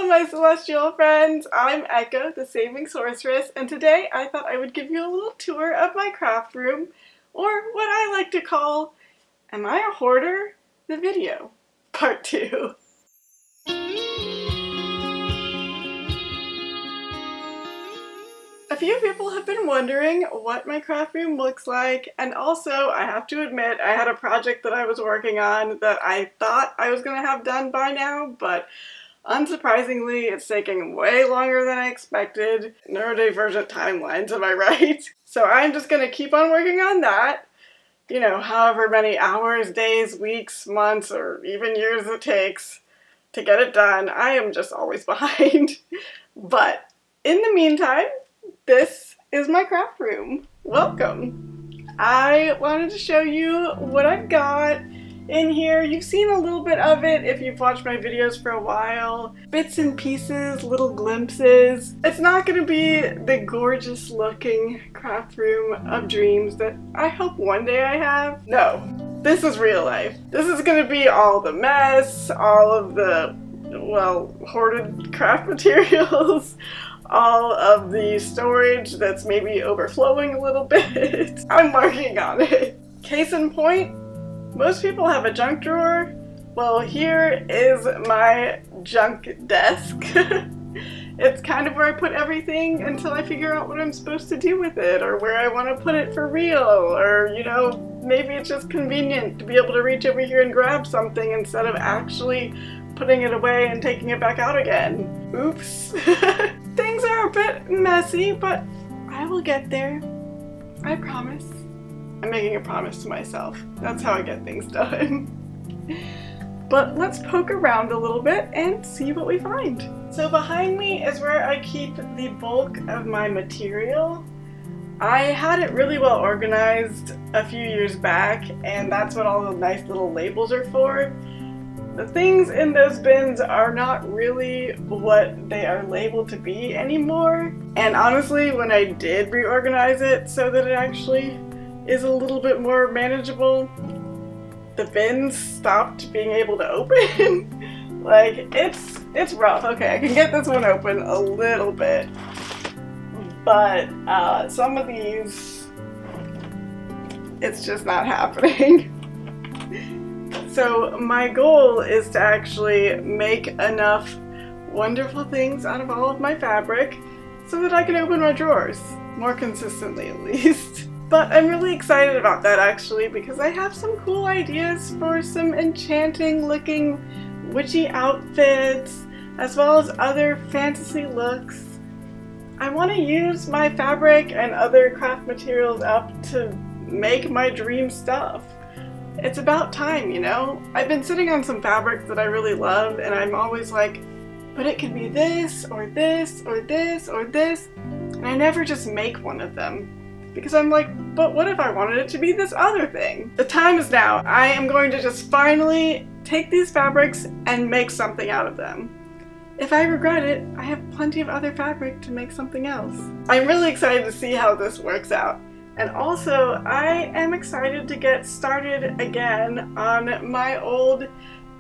Hello my celestial friends, I'm Echo, the Saving Sorceress, and today I thought I would give you a little tour of my craft room, or what I like to call, Am I a Hoarder? The video, part 2. A few people have been wondering what my craft room looks like, and also I have to admit I had a project that I was working on that I thought I was going to have done by now, but unsurprisingly, it's taking way longer than I expected. Neurodivergent timelines, am I right? So I'm just gonna keep on working on that. You know, however many hours, days, weeks, months, or even years it takes to get it done. I am just always behind. But in the meantime, this is my craft room. Welcome. I wanted to show you what I've got in here. You've seen a little bit of it if you've watched my videos for a while. Bits and pieces, little glimpses. It's not going to be the gorgeous looking craft room of dreams that I hope one day I have. No, this is real life. This is going to be all the mess, all of the, well, hoarded craft materials, all of the storage that's maybe overflowing a little bit. I'm working on it. Case in point, most people have a junk drawer. Well, here is my junk desk. It's kind of where I put everything until I figure out what I'm supposed to do with it, or where I want to put it for real, or, you know, maybe it's just convenient to be able to reach over here and grab something instead of actually putting it away and taking it back out again. Oops. Things are a bit messy, but I will get there. I promise. I'm making a promise to myself. That's how I get things done. But let's poke around a little bit and see what we find. So behind me is where I keep the bulk of my material. I had it really well organized a few years back, and that's what all the nice little labels are for. The things in those bins are not really what they are labeled to be anymore. And honestly, when I did reorganize it so that it actually is a little bit more manageable, the bins stopped being able to open. Like, it's rough. Okay, I can get this one open a little bit, but some of these, it's just not happening. So my goal is to actually make enough wonderful things out of all of my fabric so that I can open my drawers, more consistently at least. But I'm really excited about that actually, because I have some cool ideas for some enchanting looking witchy outfits, as well as other fantasy looks. I want to use my fabric and other craft materials up to make my dream stuff. It's about time, you know? I've been sitting on some fabrics that I really love, and I'm always like, but it could be this, or this, or this, or this, and I never just make one of them. Because I'm like, but what if I wanted it to be this other thing? The time is now. I am going to just finally take these fabrics and make something out of them. If I regret it, I have plenty of other fabric to make something else. I'm really excited to see how this works out. And also, I am excited to get started again on my old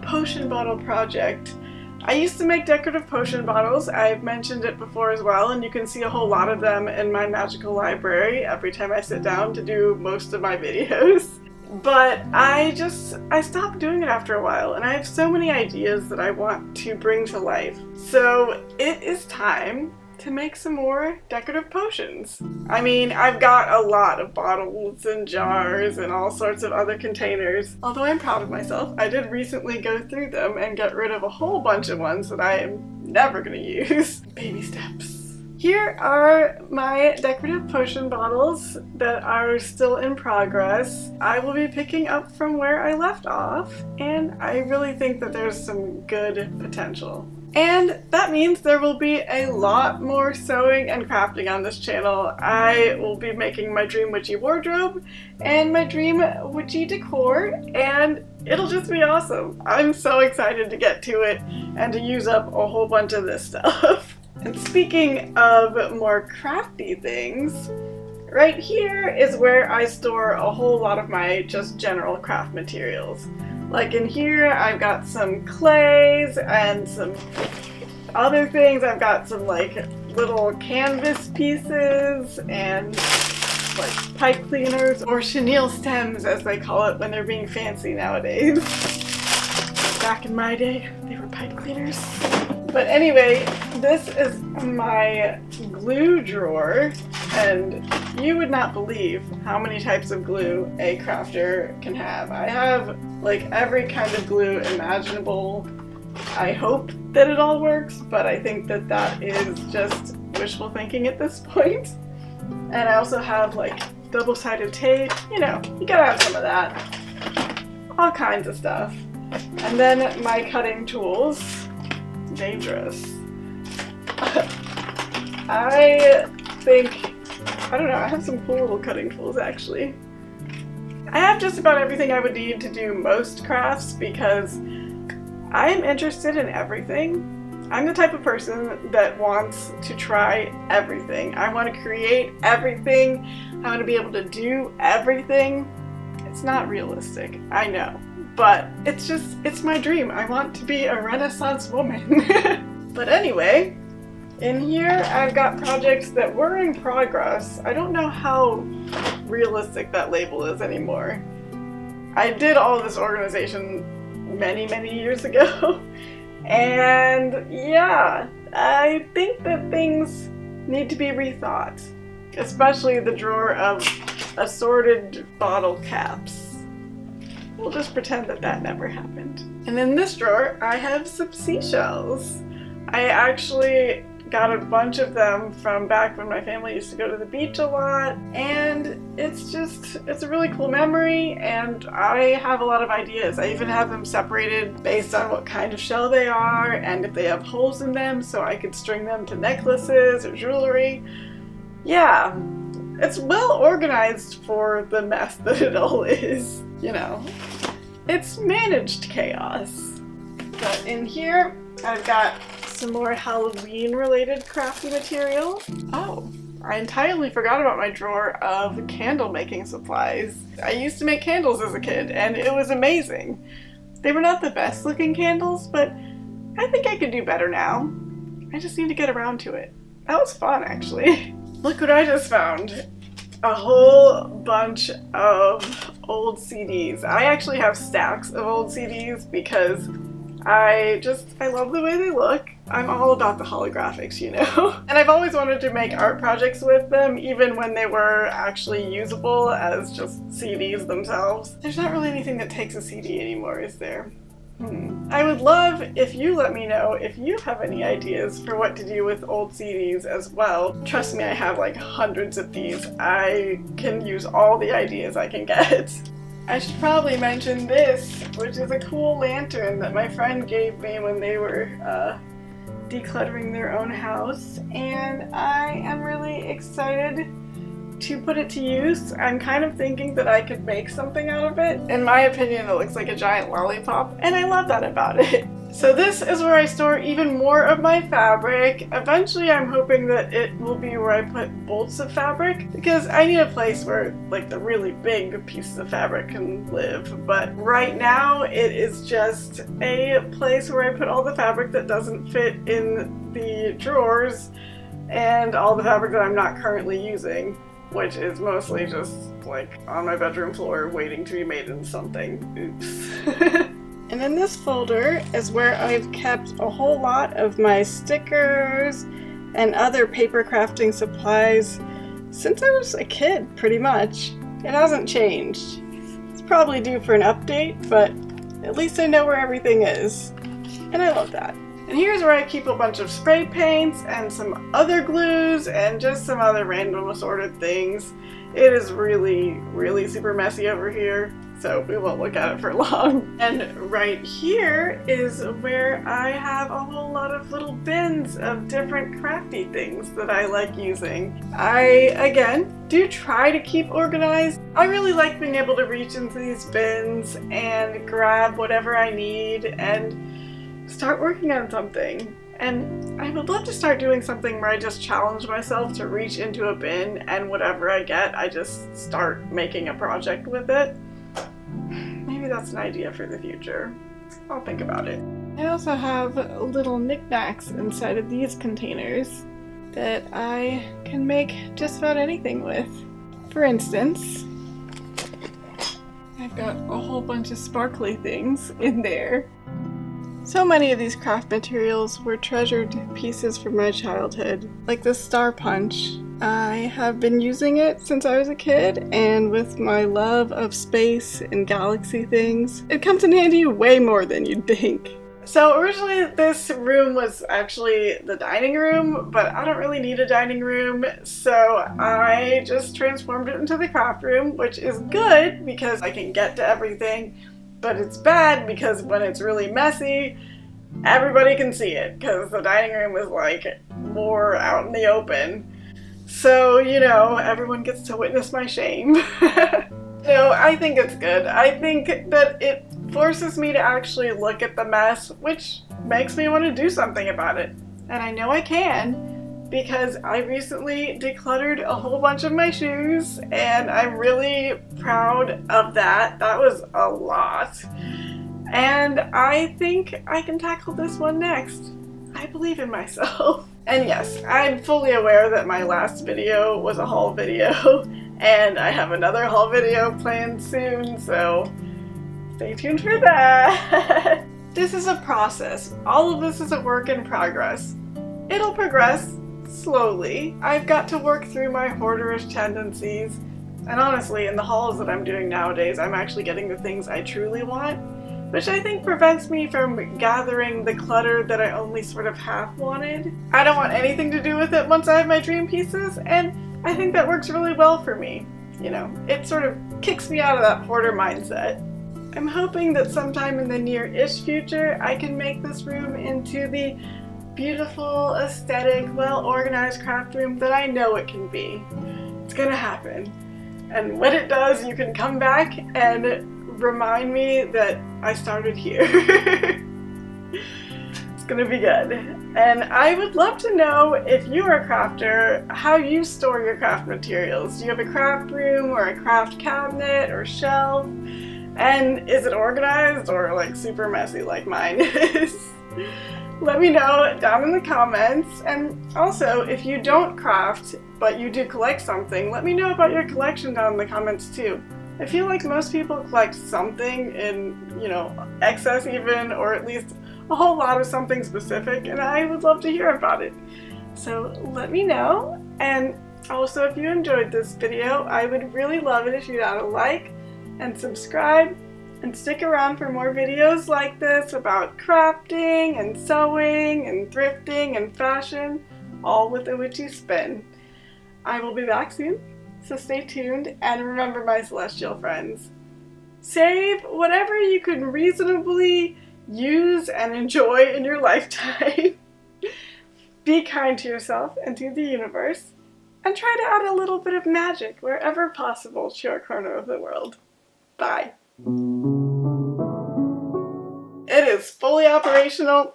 potion bottle project. I used to make decorative potion bottles. I've mentioned it before as well, and you can see a whole lot of them in my magical library every time I sit down to do most of my videos. But I stopped doing it after a while, and I have so many ideas that I want to bring to life. So it is time to make some more decorative potions. I mean, I've got a lot of bottles and jars and all sorts of other containers. Although I'm proud of myself, I did recently go through them and get rid of a whole bunch of ones that I am never gonna use. Baby steps. Here are my decorative potion bottles that are still in progress. I will be picking up from where I left off, and I really think that there's some good potential. And that means there will be a lot more sewing and crafting on this channel. I will be making my dream witchy wardrobe and my dream witchy decor, and it'll just be awesome. I'm so excited to get to it and to use up a whole bunch of this stuff. And speaking of more crafty things, right here is where I store a whole lot of my just general craft materials. Like in here, I've got some clays and some other things, I've got some like little canvas pieces and like pipe cleaners, or chenille stems as they call it when they're being fancy nowadays. Back in my day, they were pipe cleaners. But anyway, this is my glue drawer, and you would not believe how many types of glue a crafter can have. I have like every kind of glue imaginable. I hope that it all works, but I think that that is just wishful thinking at this point. And I also have like double-sided tape, you know, you gotta have some of that. All kinds of stuff. And then my cutting tools. Dangerous. I don't know, I have some cool little cutting tools actually. I have just about everything I would need to do most crafts because I'm interested in everything. I'm the type of person that wants to try everything. I want to create everything. I want to be able to do everything. It's not realistic, I know, but it's my dream. I want to be a Renaissance woman. But anyway, in here I've got projects that were in progress. I don't know how realistic that label is anymore. I did all of this organization many years ago. And yeah, I think that things need to be rethought, especially the drawer of assorted bottle caps. We'll just pretend that that never happened. And in this drawer, I have some seashells. I actually got a bunch of them from back when my family used to go to the beach a lot, and it's a really cool memory, and I have a lot of ideas. I even have them separated based on what kind of shell they are and if they have holes in them, so I could string them to necklaces or jewelry. Yeah, it's well organized for the mess that it all is, you know. It's managed chaos. But in here, I've got some more Halloween related crafty materials. Oh, I entirely forgot about my drawer of candle making supplies. I used to make candles as a kid and it was amazing. They were not the best looking candles, but I think I could do better now. I just need to get around to it. That was fun actually. Look what I just found. A whole bunch of old CDs. I actually have stacks of old CDs because I love the way they look. I'm all about the holographics, you know? And I've always wanted to make art projects with them, even when they were actually usable as just CDs themselves. There's not really anything that takes a CD anymore, is there? I would love if you let me know if you have any ideas for what to do with old CDs as well. Trust me, I have like hundreds of these. I can use all the ideas I can get. I should probably mention this, which is a cool lantern that my friend gave me when they were decluttering their own house, and I am really excited to put it to use. I'm kind of thinking that I could make something out of it. In my opinion, it looks like a giant lollipop, and I love that about it. So this is where I store even more of my fabric. Eventually I'm hoping that it will be where I put bolts of fabric, because I need a place where like the really big pieces of fabric can live. But right now it is just a place where I put all the fabric that doesn't fit in the drawers and all the fabric that I'm not currently using, which is mostly just like on my bedroom floor waiting to be made into something. Oops. And in this folder is where I've kept a whole lot of my stickers and other paper crafting supplies since I was a kid, pretty much. It hasn't changed. It's probably due for an update, but at least I know where everything is. And I love that. And here's where I keep a bunch of spray paints and some other glues and just some other random assorted things. It is really super messy over here, so we won't look at it for long. And right here is where I have a whole lot of little bins of different crafty things that I like using. I, again, do try to keep organized. I really like being able to reach into these bins and grab whatever I need and start working on something. And I would love to start doing something where I just challenge myself to reach into a bin and whatever I get, I just start making a project with it. Maybe that's an idea for the future. I'll think about it. I also have little knickknacks inside of these containers that I can make just about anything with. For instance, I've got a whole bunch of sparkly things in there. So many of these craft materials were treasured pieces from my childhood, like the star punch. I have been using it since I was a kid, and with my love of space and galaxy things, it comes in handy way more than you'd think. So originally this room was actually the dining room, but I don't really need a dining room, so I just transformed it into the craft room, which is good because I can get to everything, but it's bad because when it's really messy, everybody can see it, because the dining room is like more out in the open. So, you know, everyone gets to witness my shame. No, I think it's good. I think that it forces me to actually look at the mess, which makes me want to do something about it. And I know I can, because I recently decluttered a whole bunch of my shoes, and I'm really proud of that. That was a lot. And I think I can tackle this one next. I believe in myself. And yes, I'm fully aware that my last video was a haul video, and I have another haul video planned soon, so stay tuned for that. This is a process. All of this is a work in progress. It'll progress slowly. I've got to work through my hoarderish tendencies, and honestly, in the hauls that I'm doing nowadays, I'm actually getting the things I truly want, which I think prevents me from gathering the clutter that I only sort of half wanted. I don't want anything to do with it once I have my dream pieces, and I think that works really well for me. You know, it sort of kicks me out of that hoarder mindset. I'm hoping that sometime in the near-ish future I can make this room into the beautiful, aesthetic, well-organized craft room that I know it can be. It's gonna happen. And when it does, you can come back and remind me that I started here. It's gonna be good. And I would love to know, if you're a crafter, how you store your craft materials. Do you have a craft room or a craft cabinet or shelf? And is it organized or like super messy like mine is? Let me know down in the comments. And also, if you don't craft but you do collect something, let me know about your collection down in the comments too. I feel like most people collect something in, you know, excess even, or at least a whole lot of something specific, and I would love to hear about it. So let me know. And also, if you enjoyed this video, I would really love it if you'd add a like and subscribe and stick around for more videos like this about crafting and sewing and thrifting and fashion, all with a witchy spin. I will be back soon, so stay tuned, and remember, my celestial friends, save whatever you can reasonably use and enjoy in your lifetime. Be kind to yourself and to the universe, and try to add a little bit of magic wherever possible to your corner of the world. Bye. It is fully operational.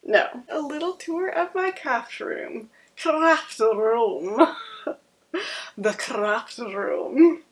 No. A little tour of my craft room. Craft room. The craft room.